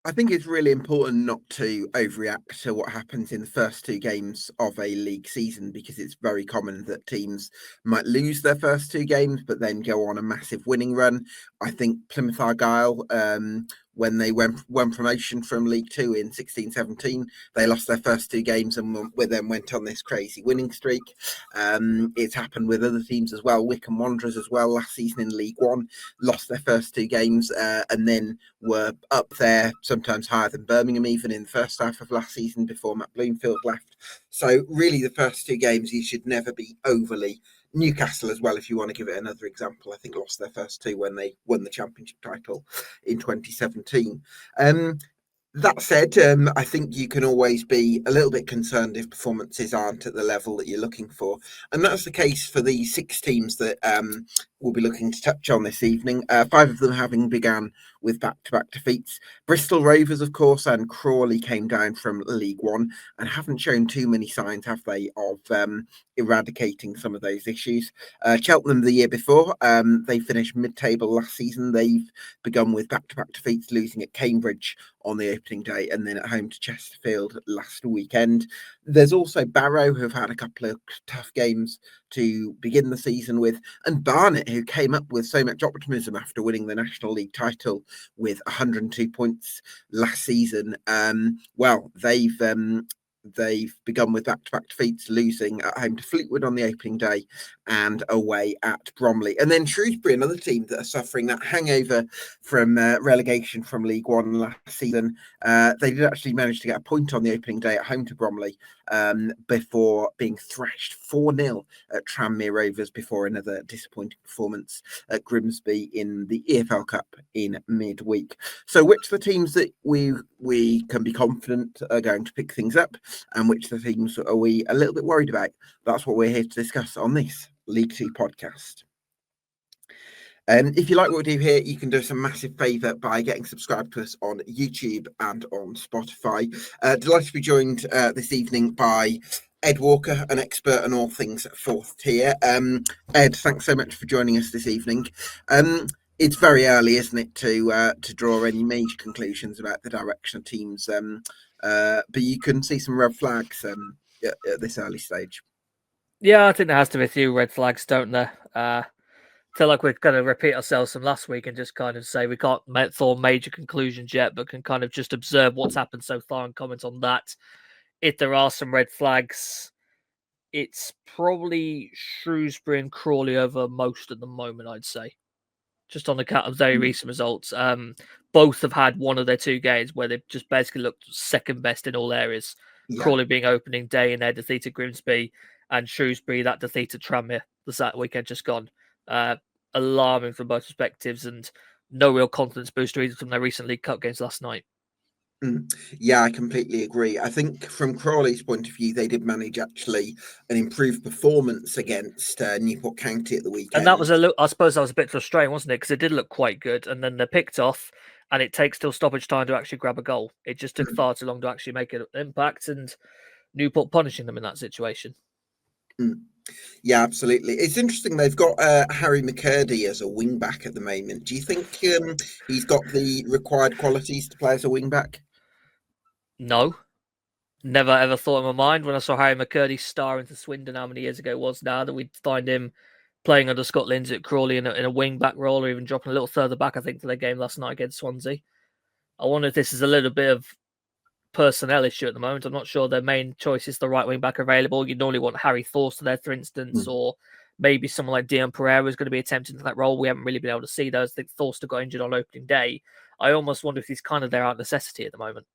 I think it's really important not to overreact to what happens in the first two games of a league season, because it's very common that teams might lose their first two games but then go on a massive winning run. I think Plymouth Argyle, when they won promotion from League Two in 16-17, they lost their first two games and then went on this crazy winning streak. It's happened with other teams as well. Wycombe Wanderers as well last season in League One lost their first two games and then were up there, sometimes higher than Birmingham, even in the first half of last season before Matt Bloomfield left. So, really, the first two games, you should never be overly. Newcastle as well, if you want to give it another example, I think lost their first two when they won the championship title in 2017. That said, I think you can always be a little bit concerned if performances aren't at the level that you're looking for. And that's the case for the six teams that we'll be looking to touch on this evening. Five of them having begun with back-to-back defeats. Bristol Rovers, of course, and Crawley came down from League One and haven't shown too many signs, have they, of eradicating some of those issues. Cheltenham the year before, they finished mid-table last season. They've begun with back-to-back defeats, losing at Cambridge on the opening day and then at home to Chesterfield last weekend. There's also Barrow, who've had a couple of tough games to begin the season with, and Barnet, who came up with so much optimism after winning the National League title with 102 points last season. They've begun with back-to-back defeats, losing at home to Fleetwood on the opening day and away at Bromley. And then Shrewsbury, another team that are suffering that hangover from relegation from League One last season. They did actually manage to get a point on the opening day at home to Bromley before being thrashed 4-0 at Tranmere Rovers before another disappointing performance at Grimsby in the EFL Cup in midweek. So which are the teams that we can be confident are going to pick things up, and which of the teams are we a little bit worried about? That's what we're here to discuss on this League Two podcast. If you like what we do here, you can do us a massive favour by getting subscribed to us on YouTube and on Spotify. Delighted to be joined this evening by Ed Walker, an expert on all things fourth tier. Ed, thanks so much for joining us this evening. It's very early, isn't it, to draw any major conclusions about the direction of teams, but you can see some red flags at this early stage. Yeah, I think there has to be a few red flags, don't there? Feel like we're going to repeat ourselves from last week and just kind of say we can't form major conclusions yet, but can kind of just observe what's happened so far and comment on that. If there are some red flags, it's probably Shrewsbury and Crawley over most at the moment, I'd say. Just on account of very recent results. Both have had one of their two games where they've just basically looked second best in all areas. Yeah. Crawley being opening day and their defeat at Grimsby, and Shrewsbury that defeat at Tranmere the weekend just gone. Alarming from both perspectives, and no real confidence booster either from their recent League Cup games last night. Yeah, I completely agree. I think from Crawley's point of view, they did manage actually an improved performance against Newport County at the weekend. And that was I suppose that was a bit frustrating, wasn't it? Because it did look quite good, and then they're picked off, and it takes till stoppage time to actually grab a goal. It just took far too long to actually make an impact, and Newport punishing them in that situation. Yeah, absolutely. It's interesting. They've got Harry McCurdy as a wing back at the moment. Do you think he's got the required qualities to play as a wing back? No. Never ever thought in my mind when I saw Harry McCurdy star into Swindon how many years ago it was now that we'd find him playing under Scott Lindsay at Crawley in a wing back role, or even dropping a little further back, I think, for their game last night against Swansea. I wonder if this is a little bit of personnel issue at the moment. I'm not sure their main choice is the right wing back available. You'd normally want Harry Forster there, for instance, or maybe someone like Dion Pereira is going to be attempting to that role. We haven't really been able to see those. I think Forster got injured on opening day. I almost wonder if he's kind of there out of necessity at the moment.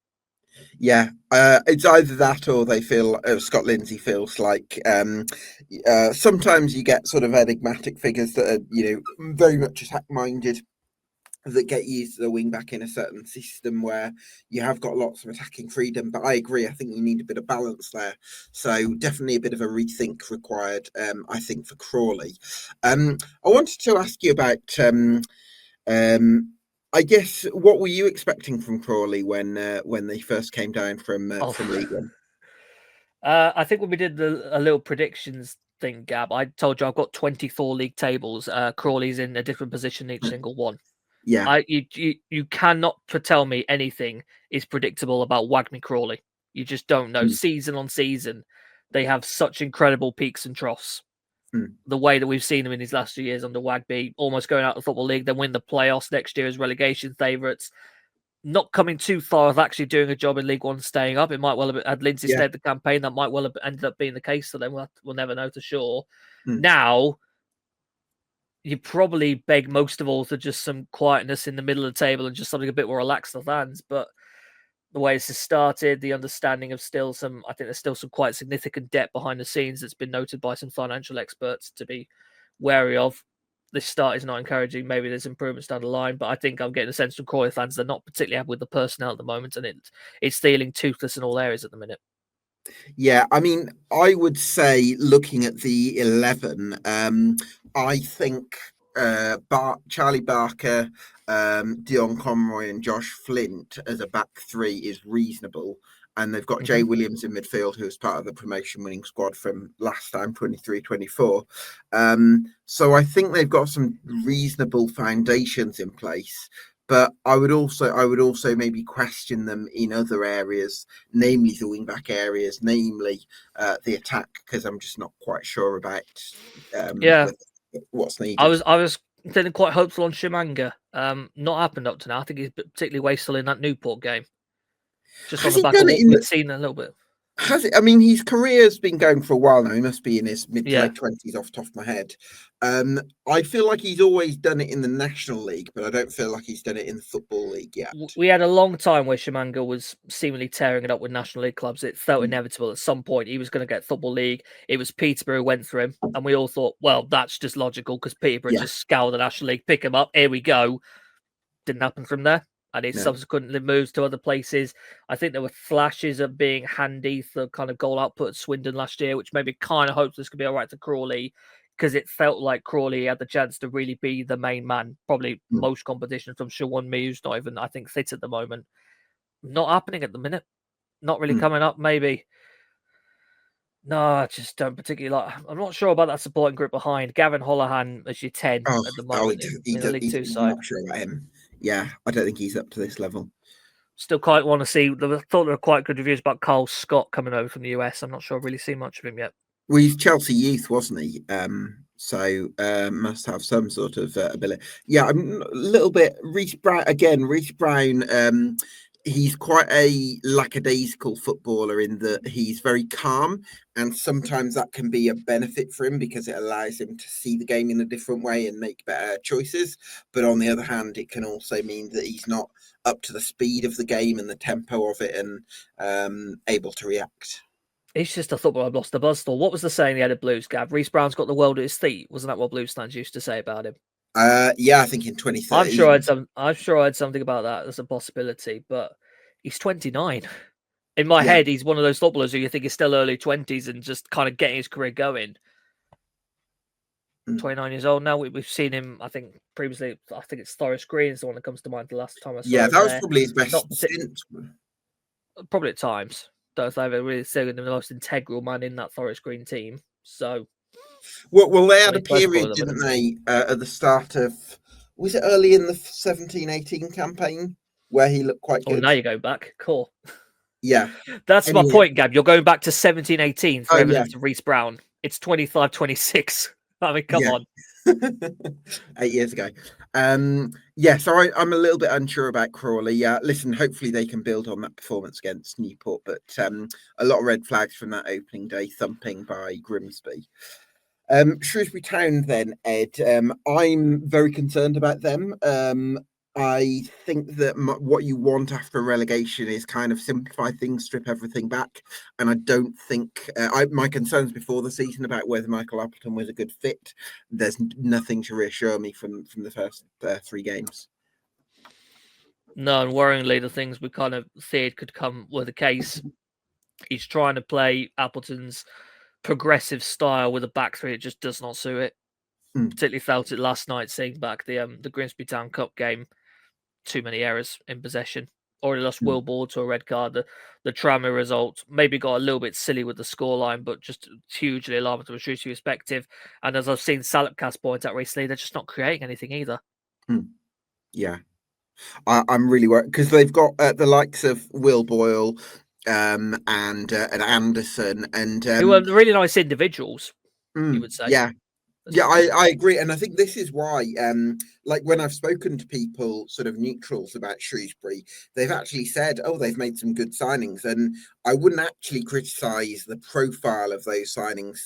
Yeah, it's either that or they feel Scott Lindsay feels like sometimes you get sort of enigmatic figures that are very much attack minded, that get used to the wing back in a certain system where you have got lots of attacking freedom. But I agree, I think you need a bit of balance there. So definitely a bit of a rethink required, I think, for Crawley. I wanted to ask you about I guess, what were you expecting from Crawley when they first came down from League One? I think when we did a little predictions thing, Gab, I told you I've got 24 league tables. Crawley's in a different position each single one. Yeah. You cannot tell me anything is predictable about Wagner Crawley. You just don't know. Season on season, they have such incredible peaks and troughs. The way that we've seen them in these last 2 years under Wagby, almost going out of the Football League, then win the playoffs next year as relegation favourites, not coming too far of actually doing a job in League One, staying up. It might well have had Lindsay stayed the campaign. That might well have ended up being the case for them. We'll never know for sure. Now, you probably beg most of all for just some quietness in the middle of the table and just something a bit more relaxed for fans. But the way this has started, the understanding of I think there's still some quite significant debt behind the scenes that's been noted by some financial experts to be wary of. This start is not encouraging. Maybe there's improvements down the line, but I think I'm getting a sense from Crawley fans they're not particularly happy with the personnel at the moment, and it's feeling toothless in all areas at the minute. Yeah, I mean, I would say looking at the 11, I think Charlie Barker, Dion Conroy, and Josh Flint as a back three is reasonable. And they've got Jay Williams in midfield, who was part of the promotion winning squad from last time, 23-24. So I think they've got some reasonable foundations in place. But I would also maybe question them in other areas, namely the wing back areas, namely the attack, because I'm just not quite sure about what's needed. I was feeling quite hopeful on Shimanga. Not happened up to now. I think he's particularly wasteful in that Newport game. Just on the back of what we've seen a little bit. Has it? I mean, his career's been going for a while now. He must be in his mid to late 20s off the top of my head. I feel like he's always done it in the National League, but I don't feel like he's done it in the Football League yet. We had a long time where Shimanga was seemingly tearing it up with National League clubs. It felt inevitable at some point he was going to get Football League. It was Peterborough who went through him, and we all thought, well, that's just logical because Peterborough just scoured the National League, pick him up, here we go. Didn't happen from there. And his subsequent moves to other places. I think there were flashes of being handy for kind of goal output at Swindon last year, which maybe kind of hoped this could be all right to Crawley, because it felt like Crawley had the chance to really be the main man. Probably most competition from Siobhan Me, who's not even, I think, fit at the moment. Not happening at the minute. Not really coming up, maybe. No, I just don't particularly like. I'm not sure about that supporting group behind. Gavin Holohan as your 10 at the moment in the League Two side. I'm not sure about him. Yeah, I don't think he's up to this level. Still quite want to see. I thought there were quite good reviews about Carl Scott coming over from the US. I'm not sure I've really seen much of him yet. Well, he's Chelsea youth, wasn't he? So must have some sort of ability. Yeah, I'm a little bit Reece Brown again. Reece Brown. He's quite a lackadaisical footballer in that he's very calm, and sometimes that can be a benefit for him because it allows him to see the game in a different way and make better choices. But on the other hand, it can also mean that he's not up to the speed of the game and the tempo of it and able to react. He's just a footballer I've lost the buzz for. What was the saying he had at Blues, Gav? Reece Brown's got the world at his feet. Wasn't that what Blues fans used to say about him? Yeah, I think in 2013. I'm sure I had something about that as a possibility, but he's 29. In my head, he's one of those footballers who you think is still early 20s and just kind of getting his career going. 29 years old now. We've seen him, I think, previously. I think it's Forest Green is the one that comes to mind the last time I saw him. Yeah, that was probably his best stint. Probably at times. Don't think I've really seen him the most integral man in that Forest Green team. So, well, they had a period, didn't they, at the start of, was it early in the 17-18 campaign where he looked quite good? Oh, now you go back. Cool. Yeah. That's my point, Gab. You're going back to 17-18 for evidence of Reece Brown. It's 25-26. I mean, come on. 8 years ago. So I'm a little bit unsure about Crawley. Listen, hopefully they can build on that performance against Newport, but a lot of red flags from that opening day thumping by Grimsby. Shrewsbury Town then, Ed, I'm very concerned about them. I think that what you want after a relegation is kind of simplify things, strip everything back. And I don't think my concerns before the season about whether Michael Appleton was a good fit, there's nothing to reassure me from the first 3 games. No, and worryingly, the things we kind of feared could come were the case. He's trying to play Appleton's progressive style with a back three. It just does not suit it. Particularly felt it last night, seeing back the Grimsby Town Cup game. Too many errors in possession. Already lost Will Ball to a red card. The Tranmere result maybe got a little bit silly with the scoreline, but just hugely alarming from a Shrewsbury perspective. And as I've seen Salopcast point out recently, they're just not creating anything either. Yeah, I'm really worried because they've got the likes of Will Boyle and Anderson and Who are really nice individuals, you would say. yeah. Yeah, I agree. And I think this is why, like when I've spoken to people, sort of neutrals about Shrewsbury, they've actually said, oh, they've made some good signings. And I wouldn't actually criticise the profile of those signings.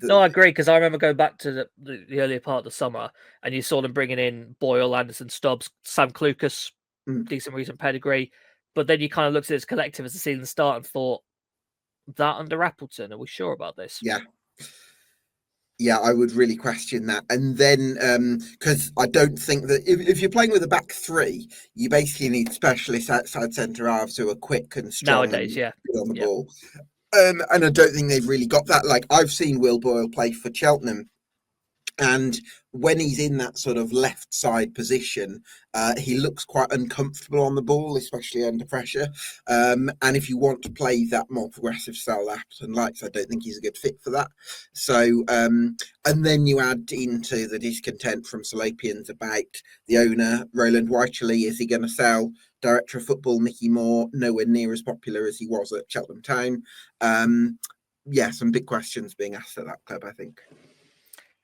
No, I agree, because I remember going back to the earlier part of the summer, and you saw them bringing in Boyle, Anderson, Stubbs, Sam Clucas, decent recent pedigree. But then you kind of looked at this collective as the season started and thought, that under Appleton, are we sure about this? Yeah. Yeah, I would really question that. And then, because I don't think that if you're playing with a back three, you basically need specialists outside centre halves who are quick and strong and Nowadays, yeah. good on the Yeah. ball. And I don't think they've really got that. Like I've seen Will Boyle play for Cheltenham, and when he's in that sort of left side position, he looks quite uncomfortable on the ball, especially under pressure. And if you want to play that more progressive style that Appleton likes, I don't think he's a good fit for that. So, and then you add into the discontent from Salapians about the owner, Roland Wycherley. Is he going to sell? Director of football, Mickey Moore, nowhere near as popular as he was at Cheltenham Town. Yeah, some big questions being asked at that club, I think.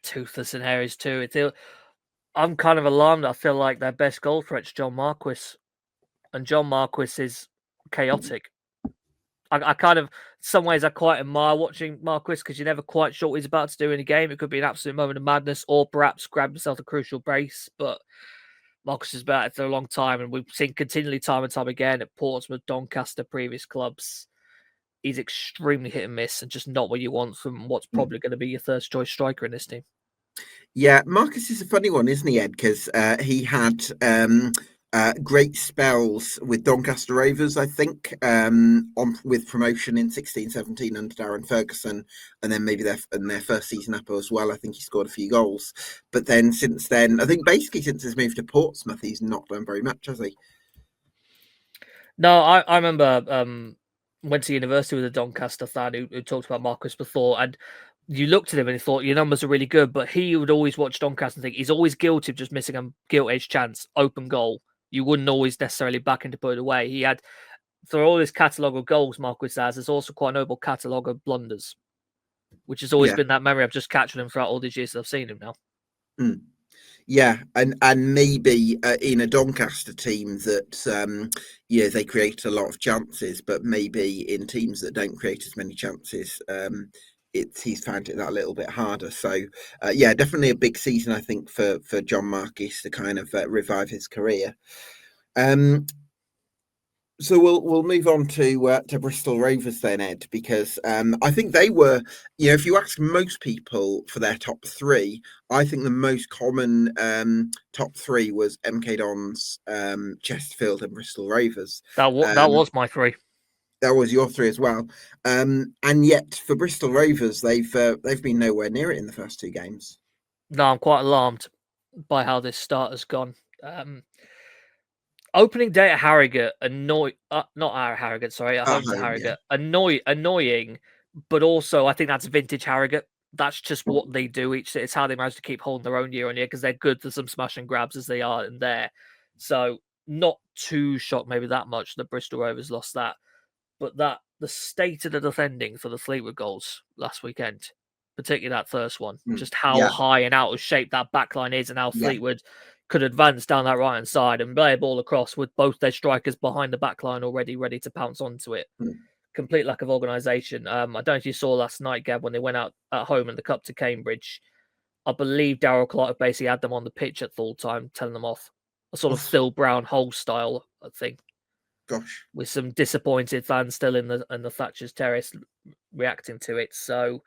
Toothless and Harry's too. I'm kind of alarmed. I feel like their best goal threat's John Marquis, and John Marquis is chaotic. I kind of, some ways, I quite admire watching Marquis because you're never quite sure what he's about to do in a game. It could be an absolute moment of madness, or perhaps grab himself a crucial brace. But Marcus has been at it for a long time, and we've seen continually, time and time again, at Portsmouth, Doncaster, previous clubs, he's extremely hit and miss, and just not what you want from what's probably going to be your first choice striker in this team. Yeah, Marcus is a funny one, isn't he, Ed? Because he had great spells with Doncaster Rovers, I think, on with promotion in 16-17 under Darren Ferguson, and then maybe their first season up as well. I think he scored a few goals, but then since then, I think basically since his move to Portsmouth, he's not done very much, has he? No, I remember went to university with a Doncaster fan who talked about Marcus before, and you looked at him and you thought your numbers are really good, but he would always watch Doncaster and think he's always guilty of just missing a gilt-edged chance, open goal. You wouldn't always necessarily back him to put it away. He had, for all his catalogue of goals, Marcus has, there's also quite a noble catalogue of blunders, which has always Yeah. been that memory of just catching him throughout all these years that I've seen him now. Yeah, and maybe in a Doncaster team that they create a lot of chances, but maybe in teams that don't create as many chances, he's found it that a little bit harder. So yeah, definitely a big season, I think, for John Marquis to kind of revive his career. So we'll move on to Bristol Rovers then, Ed, because I think they were, if you ask most people for their top three, I think the most common top three was MK Dons, Chesterfield, and Bristol Rovers. That was my three. That was your three as well, and yet for Bristol Rovers, they've been nowhere near it in the first two games. No, I'm quite alarmed by how this start has gone. Opening day at Harrogate, not at Harrogate, sorry, at home to Harrogate, yeah. Annoying, but also I think that's vintage Harrogate. That's just what they do each. It's how they manage to keep holding their own year on year because they're good for some smash and grabs as they are in there. So not too shocked, maybe that much that Bristol Rovers lost that, but that the state of the defending for the Fleetwood goals last weekend, particularly that first one, just how high and out of shape that backline is, and how Fleetwood could advance down that right hand side and play a ball across with both their strikers behind the backline already ready to pounce onto it. Complete lack of organisation. I don't know if you saw last night, Gab, when they went out at home in the Cup to Cambridge. I believe Darryl Clark basically had them on the pitch at full time, telling them off. A sort of Phil Brown Hull style, I think. Gosh. With some disappointed fans still in the Thatcher's Terrace reacting to it. So,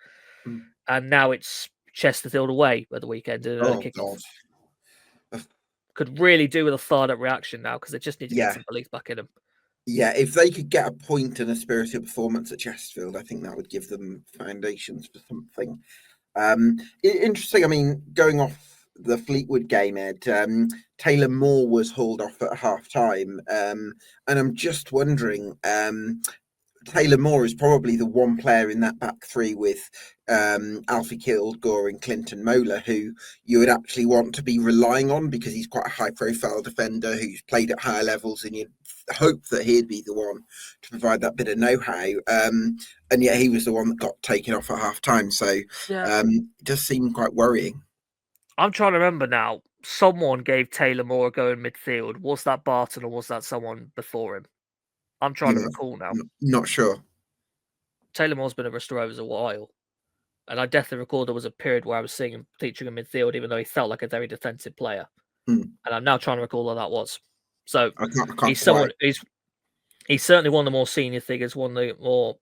and now it's Chesterfield away at the weekend. God. Could really do with a fired up reaction now because they just need to get some belief back in them. Yeah, if they could get a point and a spirited performance at Chesterfield, I think that would give them foundations for something. Interesting. I mean, going off the Fleetwood game, Ed, Taylor Moore was hauled off at half time, and I'm just wondering. Taylor Moore is probably the one player in that back three with Alfie Kilgore and Clinton Mola who you would actually want to be relying on because he's quite a high-profile defender who's played at higher levels, and you'd hope that he'd be the one to provide that bit of know-how. And yet he was the one that got taken off at half-time, so it does seem quite worrying. I'm trying to remember now. Someone gave Taylor Moore a go in midfield. Was that Barton or was that someone before him? I'm trying to recall now. Not sure. Taylor Moore's been at Bristol Rovers a while, and I definitely recall there was a period where I was seeing him featuring in midfield, even though he felt like a very defensive player. And I'm now trying to recall who that was. So I can't he's someone. He's certainly one of the more senior figures, one of the more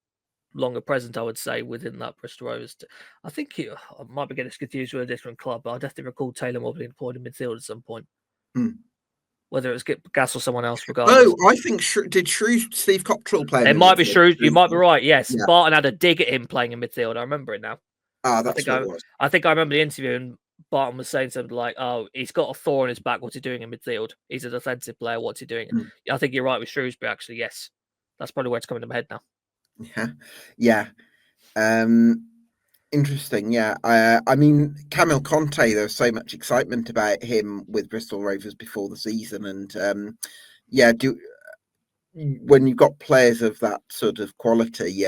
longer present, I would say, within that Bristol Rovers. I think I might be getting confused with a different club, but I definitely recall Taylor Moore being employed in midfield at some point. Whether it was Gas or someone else, regardless. Oh, I think did Steve Cottrell play? It might be Shrews. You might be right. Yes, Barton had a dig at him playing in midfield. I remember it now. That's what it was. I think I remember the interview, and Barton was saying something like, "Oh, he's got a thorn in his back. What's he doing in midfield? He's a defensive player. What's he doing?" I think you're right with Shrewsbury. Actually, yes, that's probably where it's coming to my head now. Yeah. Interesting. Yeah. I mean, Camille Conte, there was so much excitement about him with Bristol Rovers before the season. And when you've got players of that sort of quality,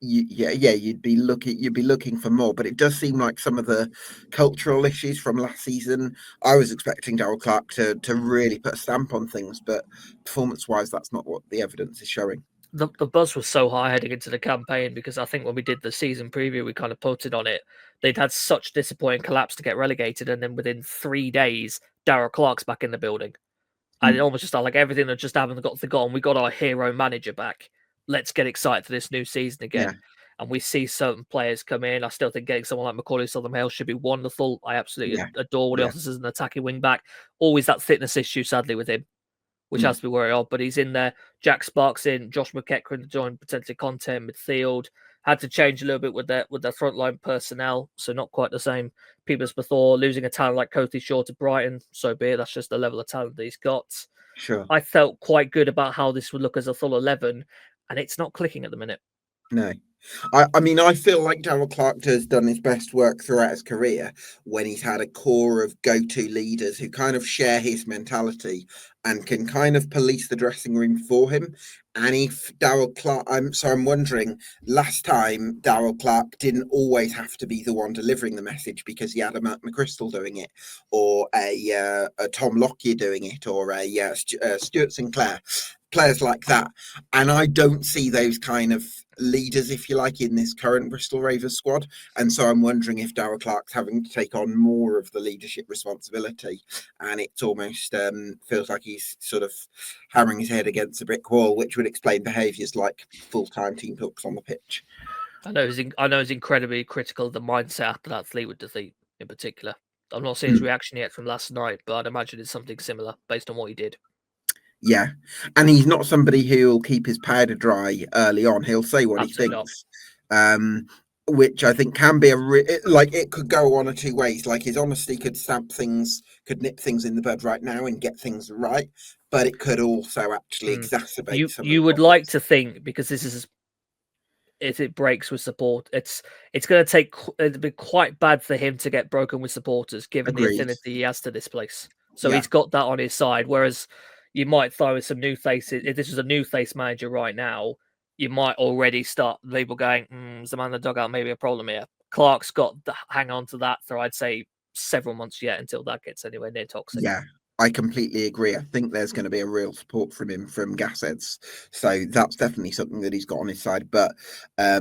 you'd be looking for more. But it does seem like some of the cultural issues from last season, I was expecting Darrell Clarke to really put a stamp on things, but performance-wise, that's not what the evidence is showing. The buzz was so high heading into the campaign because I think when we did the season preview, we kind of put it on it. They'd had such disappointing collapse to get relegated, and then within 3 days, Darrell Clarke's back in the building. And it almost just felt like everything that just happened got forgotten. We got our hero manager back. Let's get excited for this new season again. Yeah. And we see certain players come in. I still think getting someone like Macaulay Southern-Hale should be wonderful. I absolutely adore what he offers as an attacking wing back. Always that fitness issue, sadly, with him, which has to be worried of. But he's in there. Jack Sparks in. Josh McEachran to join potentially content midfield. Had to change a little bit with their frontline personnel, so not quite the same people as before. Losing a talent like Coty Shaw to Brighton, so be it. That's just the level of talent that he's got. Sure. I felt quite good about how this would look as a full 11, and it's not clicking at the minute. No. I mean, I feel like Darrell Clarke has done his best work throughout his career when he's had a core of go-to leaders who kind of share his mentality and can kind of police the dressing room for him. And if Darrell Clarke, I'm wondering, last time Darrell Clarke didn't always have to be the one delivering the message because he had a Matt McChrystal doing it, or a Tom Lockyer doing it, or a Stuart Sinclair. Players like that, and I don't see those kind of leaders, if you like, in this current Bristol Rovers squad. And so I'm wondering if Darrell Clarke's having to take on more of the leadership responsibility, and it's almost feels like he's sort of hammering his head against a brick wall, which would explain behaviours like full-time team talks on the pitch. I know he's incredibly critical of the mindset after that Fleetwood defeat in particular. I'm not seeing his reaction yet from last night, but I'd imagine it's something similar based on what he did. Yeah, and he's not somebody who will keep his powder dry early on. He'll say what Absolutely he thinks, which I think can be it could go one or two ways. Like his honesty could could nip things in the bud right now and get things right, but it could also actually exacerbate. You would like to think, because this is, if it breaks with support, it's going to take. It'd be quite bad for him to get broken with supporters, given the affinity he has to this place. So he's got that on his side, whereas you might throw in some new faces. If this was a new face manager right now, you might already start people going, is the man in the dugout maybe a problem here? Clarke's got to hang on to that for, I'd say, several months yet until that gets anywhere near toxic. Yeah, I completely agree. I think there's going to be a real support from him from Gasheads, so that's definitely something that he's got on his side. But I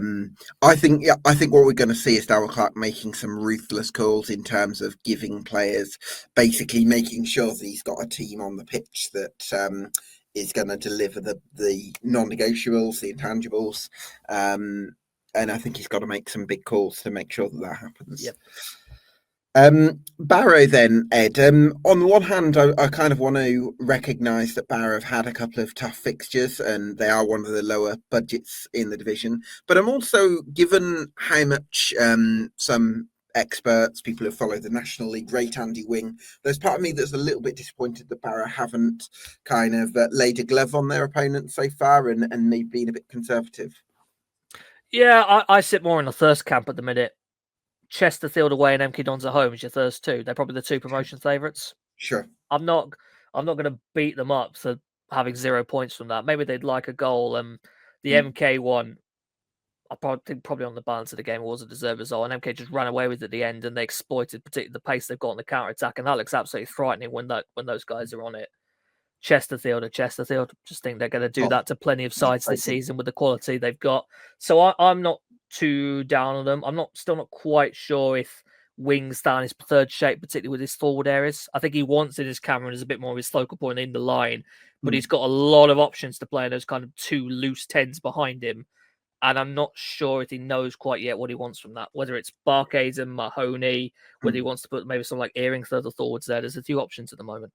think what we're going to see is Darrell Clarke making some ruthless calls in terms of giving players, basically making sure that he's got a team on the pitch that is going to deliver the non-negotiables, the intangibles, and I think he's got to make some big calls to make sure that happens. Yep. Barrow then, Ed. On the one hand, I kind of want to recognise that Barrow have had a couple of tough fixtures and they are one of the lower budgets in the division. But I'm also, given how much some experts, people who follow the National League, rate Andy Wing. There's part of me that's a little bit disappointed that Barrow haven't kind of laid a glove on their opponents so far and maybe been a bit conservative. Yeah, I sit more in the first camp at the minute. Chesterfield away and MK Dons at home is your first two. They're probably the two promotion favourites. Sure. I'm not going to beat them up for having 0 points from that. Maybe they'd like a goal. The MK one, I think probably on the balance of the game, it was a deserved result. And MK just ran away with it at the end, and they exploited particularly the pace they've got on the counter attack, and that looks absolutely frightening when those guys are on it. Chesterfield, just think they're going to do that to plenty of sides this season with the quality they've got. So I'm not too down on them. I'm still not quite sure if Wing's down his preferred shape, particularly with his forward areas. I think he wants in his Cameron as a bit more of his focal point in the line, but he's got a lot of options to play in those kind of two loose tens behind him. And I'm not sure if he knows quite yet what he wants from that, whether it's Barkhazen, Mahoney, whether he wants to put maybe some like Earring further forwards there. There's a few options at the moment.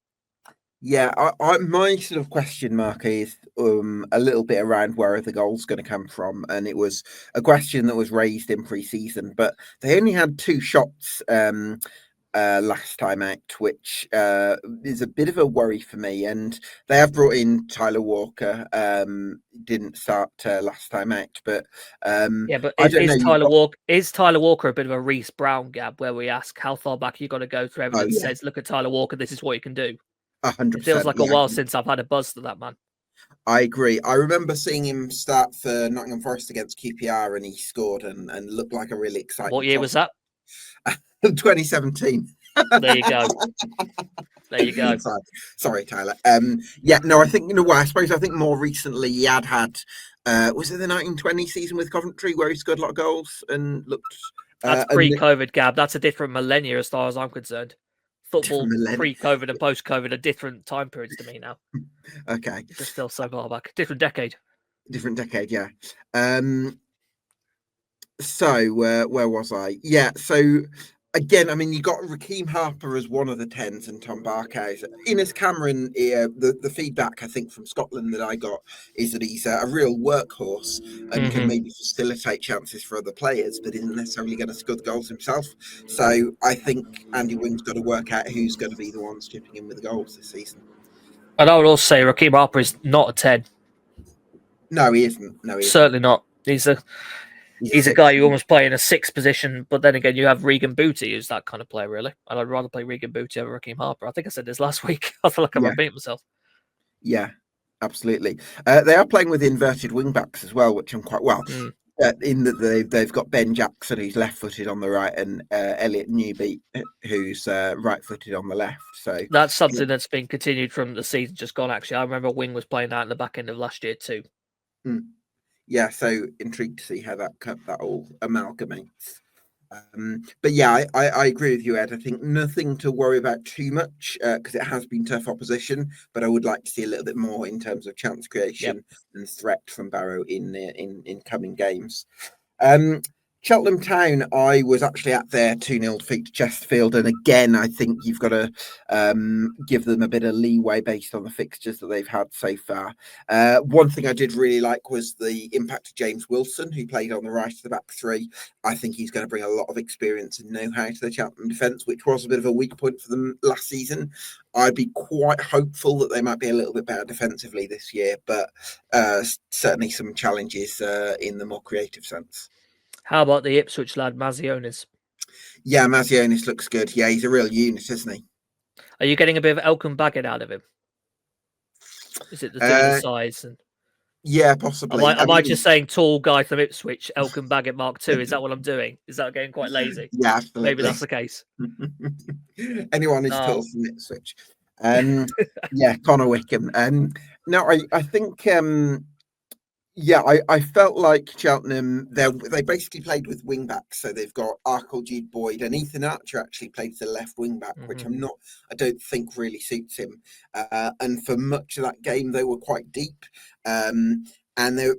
Yeah, my sort of question mark is a little bit around where the goal's going to come from, and it was a question that was raised in pre-season, but they only had 2 shots last time out, which is a bit of a worry for me. And they have brought in Tyler Walker. Didn't start last time out, but yeah, but I don't know. Is Tyler Walker a bit of a Reece Brown gap where we ask how far back you got to go through evidence says, look at Tyler Walker, this is what you can do. 100%. It feels like a while since I've had a buzz to that man. I agree. I remember seeing him start for Nottingham Forest against QPR, and he scored and looked like a really exciting. What year was that? 2017. There you go. There you go. Sorry, Tyler. Yeah, no, I think, I think more recently he had was it the 1920 season with Coventry where he scored a lot of goals and looked. That's pre-COVID, Gab. That's a different millennia as far as I'm concerned. Football pre-COVID and post-COVID are different time periods to me now. Okay. It just feels so far back. Different decade, yeah. So where was I? Yeah, so again, I mean, you got Raheem Harper as one of the 10s and Tom Barkhouse. Innes Cameron, the feedback I think from Scotland that I got is that he's a real workhorse and can maybe facilitate chances for other players, but isn't necessarily going to score the goals himself. So I think Andy Wing's got to work out who's going to be the ones chipping in with the goals this season. And I would also say Raheem Harper is not a 10. No, he isn't. Certainly not. He's a guy you almost play in a 6 position, but then again, you have Regan Booty, who's that kind of player, really. And I'd rather play Regan Booty over Raheem Harper. I think I said this last week. I feel like I'm repeating myself. Yeah, absolutely. They are playing with inverted wing backs as well, which I'm quite in that they've got Ben Jackson, who's left-footed on the right, and Elliot Newby, who's right-footed on the left. So that's something that's been continued from the season just gone. Actually, I remember Wing was playing that in the back end of last year too. Yeah, so intrigued to see how that all amalgamates. But yeah, I agree with you, Ed. I think nothing to worry about too much because it has been tough opposition, but I would like to see a little bit more in terms of chance creation and threat from Barrow in coming games. Cheltenham Town, I was actually at their 2-0 defeat to Chesterfield, and again, I think you've got to give them a bit of leeway based on the fixtures that they've had so far. One thing I did really like was the impact of James Wilson, who played on the right of the back 3. I think he's going to bring a lot of experience and know-how to the Cheltenham defence, which was a bit of a weak point for them last season. I'd be quite hopeful that they might be a little bit better defensively this year, but certainly some challenges in the more creative sense. How about the Ipswich lad, Mazionis? Yeah, Mazionis looks good. Yeah, he's a real unit, isn't he? Are you getting a bit of Elkin Baggett out of him? Is it the size? Yeah, possibly. Am I just saying tall guy from Ipswich, Elkin Baggett Mark II? Is that what I'm doing? Is that getting quite lazy? Yeah, absolutely. Maybe that's the case. Anyone who's tall from Ipswich. Yeah, Connor Wickham. No, I think... Yeah, I felt like Cheltenham, they basically played with wing backs. So they've got Arkle, Jude Boyd, and Ethan Archer actually played the left wing back, which I don't think really suits him. And for much of that game, they were quite deep. And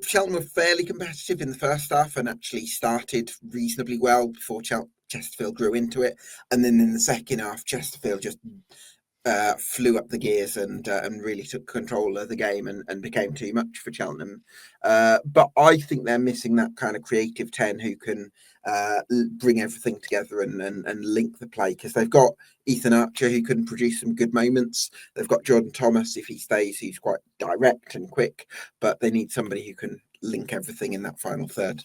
Cheltenham were fairly competitive in the first half and actually started reasonably well before Chesterfield grew into it. And then in the second half, Chesterfield just flew up the gears and really took control of the game and became too much for Cheltenham. But I think they're missing that kind of creative 10 who can bring everything together and link the play, because they've got Ethan Archer who can produce some good moments. They've got Jordan Thomas, if he stays, who's quite direct and quick, but they need somebody who can link everything in that final third.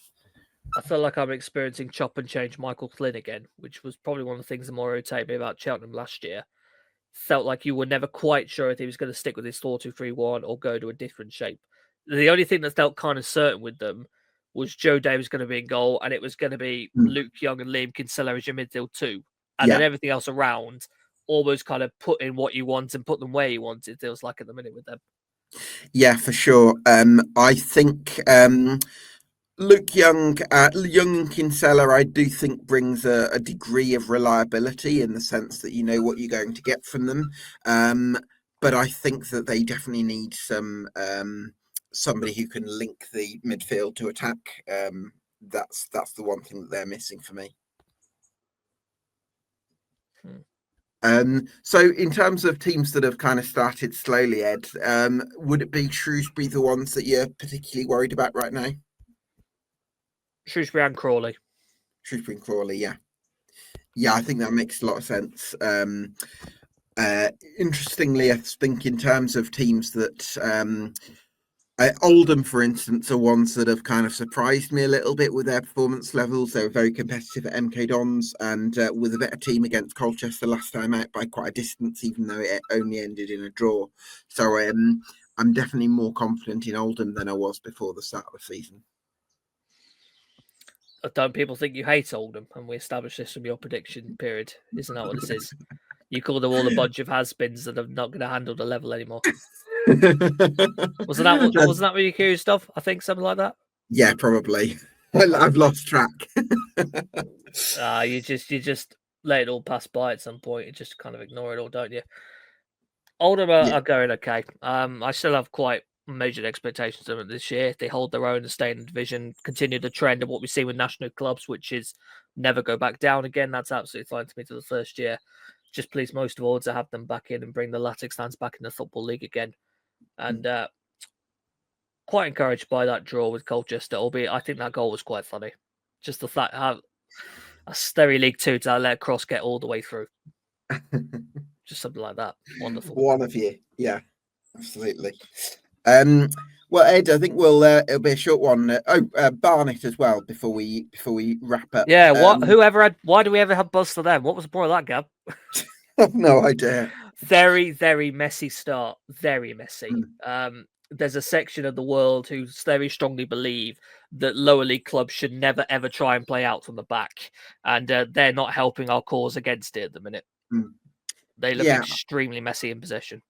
I feel like I'm experiencing chop and change Michael Flynn again, which was probably one of the things that more irritated me about Cheltenham last year. Felt like you were never quite sure if he was going to stick with his 4-2-3-1 or go to a different shape. The only thing that felt kind of certain with them was Joe Day was going to be in goal, and it was going to be Luke Young and Liam Kinsella as your midfield too. And then everything else around almost kind of put in what you want and put them where you want, it feels like at the minute with them. Yeah, for sure. I think Luke Young, Young and Kinsella, I do think brings a degree of reliability in the sense that you know what you're going to get from them. But I think that they definitely need some somebody who can link the midfield to attack. That's the one thing that they're missing for me. So in terms of teams that have kind of started slowly, Ed, would it be Shrewsbury the ones that you're particularly worried about right now? Shrewsbury and Crawley. Shrewsbury and Crawley, yeah. Yeah, I think that makes a lot of sense. Interestingly, I think in terms of teams that Oldham, for instance, are ones that have kind of surprised me a little bit with their performance levels. They were very competitive at MK Dons and with a better team against Colchester last time out by quite a distance, even though it only ended in a draw. So I'm definitely more confident in Oldham than I was before the start of the season. Don't people think you hate Oldham? And we established this from your prediction period. Isn't that what this is? You call them all a bunch of has-beens that are not going to handle the level anymore. Wasn't that what you accused of? I think something like that. Yeah, probably. I've lost track. You just let it all pass by at some point. You just kind of ignore it all, don't you? Oldham are going okay. I still have quite major expectations of them this year. If they hold their own and stay in the division, continue the trend of what we see with national clubs, which is never go back down again. That's absolutely fine to me to the first year. Just please most of all to have them back in and bring the Latics fans back in the Football League again. And quite encouraged by that draw with Colchester, albeit I think that goal was quite funny. Just the fact how a Sterry League 2 to let Cross get all the way through. Just something like that. Wonderful. One of you. Yeah, absolutely. Well, Ed, I think it'll be a short one. Barnet as well before we wrap up. Yeah, why do we ever have buzz for them? What was the point of that, Gab? I've no idea. Very, very messy start. Very messy. There's a section of the world who very strongly believe that lower league clubs should never, ever try and play out from the back. And they're not helping our cause against it at the minute. They look extremely messy in possession.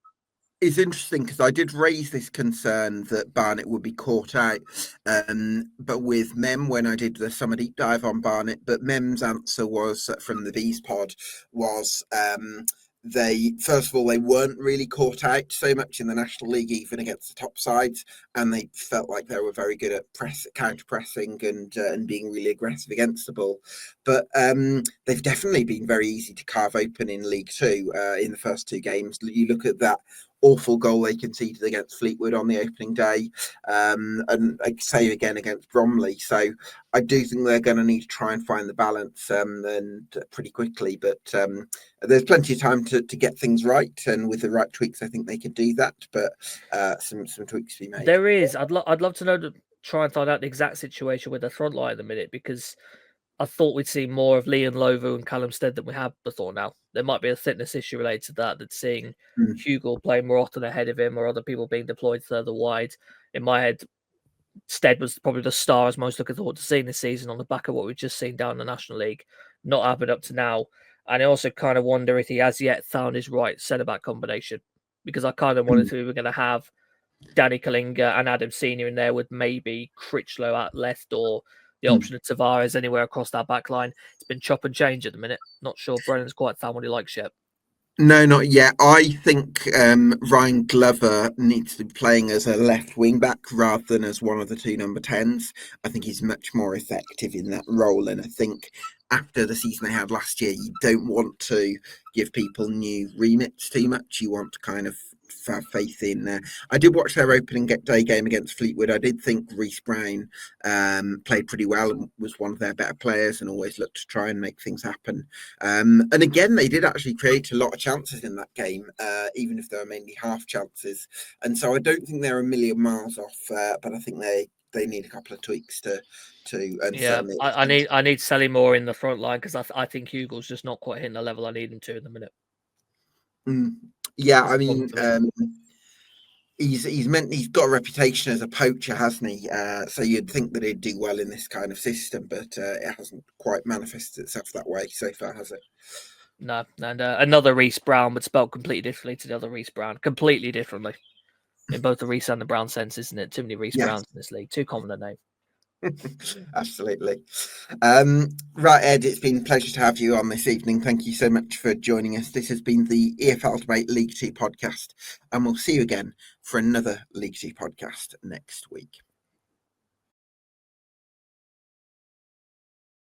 It's interesting because I did raise this concern that Barnet would be caught out, but with Mem when I did the summer deep dive on Barnet, but Mem's answer was from the Bees pod was they weren't really caught out so much in the National League, even against the top sides, and they felt like they were very good at counter pressing and being really aggressive against the ball. But they've definitely been very easy to carve open in League Two in the first two games. You look at that awful goal they conceded against Fleetwood on the opening day, and I say again against Bromley. So I do think they're going to need to try and find the balance and pretty quickly. But there's plenty of time to get things right, and with the right tweaks, I think they can do that. But some tweaks to be made. There is. I'd love to know try and find out the exact situation with the front line at the minute, because I thought we'd see more of Leon Lovu and Callum Stead than we have before now. There might be a fitness issue related to that, that's seeing Hugo playing more often ahead of him or other people being deployed further wide. In my head, Stead was probably the star I was most looking forward to seeing this season on the back of what we've just seen down in the National League. Not happened up to now. And I also kind of wonder if he has yet found his right centre-back combination, because I kind of wondered if we were going to have Danny Kalinga and Adam Senior in there with maybe Critchlow at left or the option of Tavares anywhere across that back line. It's been chop and change at the minute. Not sure Brennan's quite found what he likes yet. No, not yet. I think Ryan Glover needs to be playing as a left wing back rather than as one of the two number 10s. I think he's much more effective in that role. And I think after the season they had last year, you don't want to give people new remits too much. You want to kind of have faith in. I did watch their opening day game against Fleetwood. I did think Reece Brown played pretty well and was one of their better players and always looked to try and make things happen. And again, they did actually create a lot of chances in that game, even if they were mainly half chances. And so I don't think they're a million miles off, but I think they need a couple of tweaks to and Yeah, certainly I need Sally more in the front line because I think Hugo's just not quite hitting the level I need him to in the minute. Yeah, That's I the problem mean, for me. he's got a reputation as a poacher, hasn't he? So you'd think that he'd do well in this kind of system, but it hasn't quite manifested itself that way so far, has it? No, and another Reece Brown, but spelled completely differently to the other Reece Brown, completely differently in both the Reece and the Brown sense, isn't it? Too many Reece Yes. Browns in this league, too common a name. Absolutely. Right, Ed, it's been a pleasure to have you on this evening. Thank you so much for joining us. This has been the EFL Debate League 2 podcast, and we'll see you again for another League 2 podcast next week.